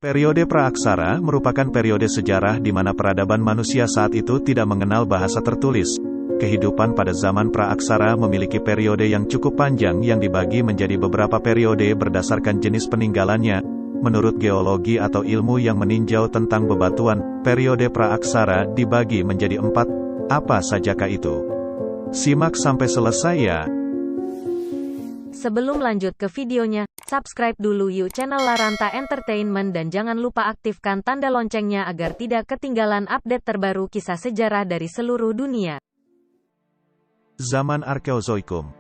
Periode Praaksara merupakan periode sejarah di mana peradaban manusia saat itu tidak mengenal bahasa tertulis. Kehidupan pada zaman Praaksara memiliki periode yang cukup panjang yang dibagi menjadi beberapa periode berdasarkan jenis peninggalannya. Menurut geologi atau ilmu yang meninjau tentang bebatuan, periode Praaksara dibagi menjadi 4. Apa sajakah itu? Simak sampai selesai ya. Sebelum lanjut ke videonya, subscribe dulu yuk channel Laranta Entertainment dan jangan lupa aktifkan tanda loncengnya agar tidak ketinggalan update terbaru kisah sejarah dari seluruh dunia. Zaman Arkeozoikum.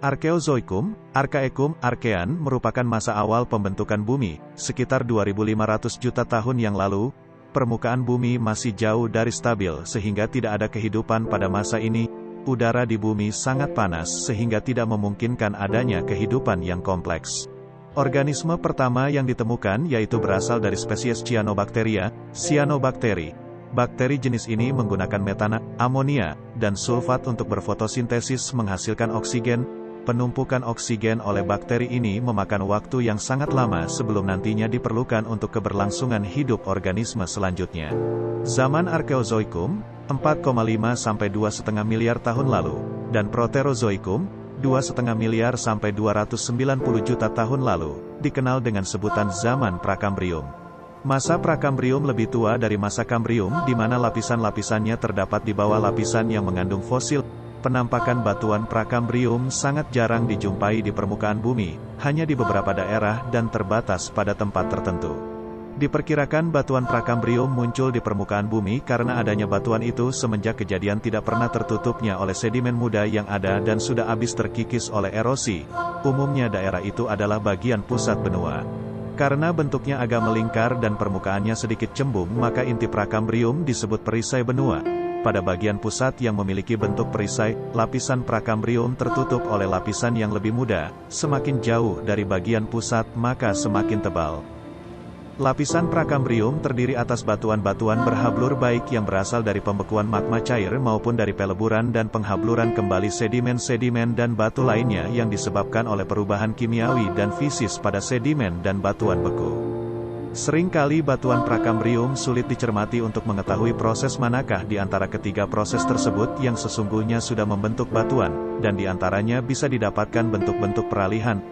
Arkeozoikum, Arkaekum, Arkean merupakan masa awal pembentukan bumi, sekitar 2500 juta tahun yang lalu. Permukaan bumi masih jauh dari stabil sehingga tidak ada kehidupan pada masa ini. Udara di bumi sangat panas sehingga tidak memungkinkan adanya kehidupan yang kompleks. Organisme pertama yang ditemukan yaitu berasal dari spesies Cyanobacteria, cyanobacteria. Bakteri jenis ini menggunakan metana, amonia, dan sulfat untuk berfotosintesis menghasilkan oksigen. Penumpukan oksigen oleh bakteri ini memakan waktu yang sangat lama sebelum nantinya diperlukan untuk keberlangsungan hidup organisme selanjutnya. Zaman Arkeozoikum, 4,5 sampai 2,5 miliar tahun lalu, dan Proterozoikum, 2,5 miliar sampai 290 juta tahun lalu, dikenal dengan sebutan zaman Prakambrium. Masa Prakambrium lebih tua dari masa Kambrium di mana lapisan-lapisannya terdapat di bawah lapisan yang mengandung fosil. Penampakan batuan Prakambrium sangat jarang dijumpai di permukaan bumi, hanya di beberapa daerah dan terbatas pada tempat tertentu. Diperkirakan batuan Prakambrium muncul di permukaan bumi karena adanya batuan itu semenjak kejadian tidak pernah tertutupnya oleh sedimen muda yang ada dan sudah habis terkikis oleh erosi. Umumnya daerah itu adalah bagian pusat benua. Karena bentuknya agak melingkar dan permukaannya sedikit cembung, maka inti Prakambrium disebut perisai benua. Pada bagian pusat yang memiliki bentuk perisai, lapisan Prakambrium tertutup oleh lapisan yang lebih muda. Semakin jauh dari bagian pusat, maka semakin tebal. Lapisan Prakambrium terdiri atas batuan-batuan berhablur baik yang berasal dari pembekuan magma cair maupun dari peleburan dan penghabluran kembali sedimen-sedimen dan batu lainnya yang disebabkan oleh perubahan kimiawi dan fisis pada sedimen dan batuan beku. Seringkali batuan Prakambrium sulit dicermati untuk mengetahui proses manakah di antara ketiga proses tersebut yang sesungguhnya sudah membentuk batuan, dan di antaranya bisa didapatkan bentuk-bentuk peralihan.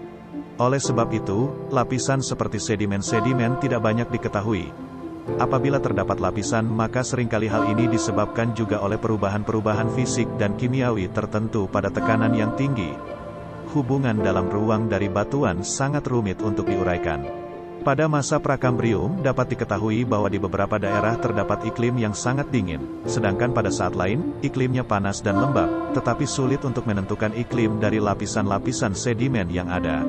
Oleh sebab itu, lapisan seperti sedimen-sedimen tidak banyak diketahui. Apabila terdapat lapisan, maka seringkali hal ini disebabkan juga oleh perubahan-perubahan fisik dan kimiawi tertentu pada tekanan yang tinggi. Hubungan dalam ruang dari batuan sangat rumit untuk diuraikan. Pada masa Prakambrium dapat diketahui bahwa di beberapa daerah terdapat iklim yang sangat dingin, sedangkan pada saat lain, iklimnya panas dan lembab, tetapi sulit untuk menentukan iklim dari lapisan-lapisan sedimen yang ada.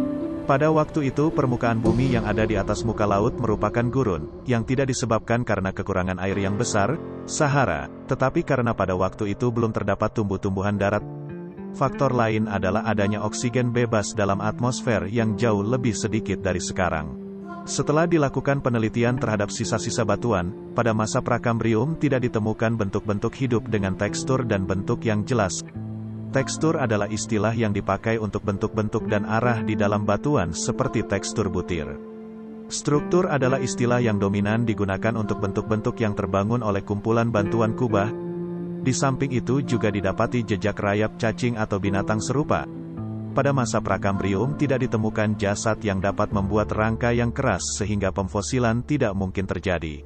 Pada waktu itu permukaan bumi yang ada di atas muka laut merupakan gurun, yang tidak disebabkan karena kekurangan air yang besar, Sahara, tetapi karena pada waktu itu belum terdapat tumbuh-tumbuhan darat. Faktor lain adalah adanya oksigen bebas dalam atmosfer yang jauh lebih sedikit dari sekarang. Setelah dilakukan penelitian terhadap sisa-sisa batuan, pada masa Prakambrium tidak ditemukan bentuk-bentuk hidup dengan tekstur dan bentuk yang jelas. Tekstur adalah istilah yang dipakai untuk bentuk-bentuk dan arah di dalam batuan seperti tekstur butir. Struktur adalah istilah yang dominan digunakan untuk bentuk-bentuk yang terbangun oleh kumpulan batuan kubah. Di samping itu juga didapati jejak rayap cacing atau binatang serupa. Pada masa Prakambrium tidak ditemukan jasad yang dapat membuat rangka yang keras sehingga pemfosilan tidak mungkin terjadi.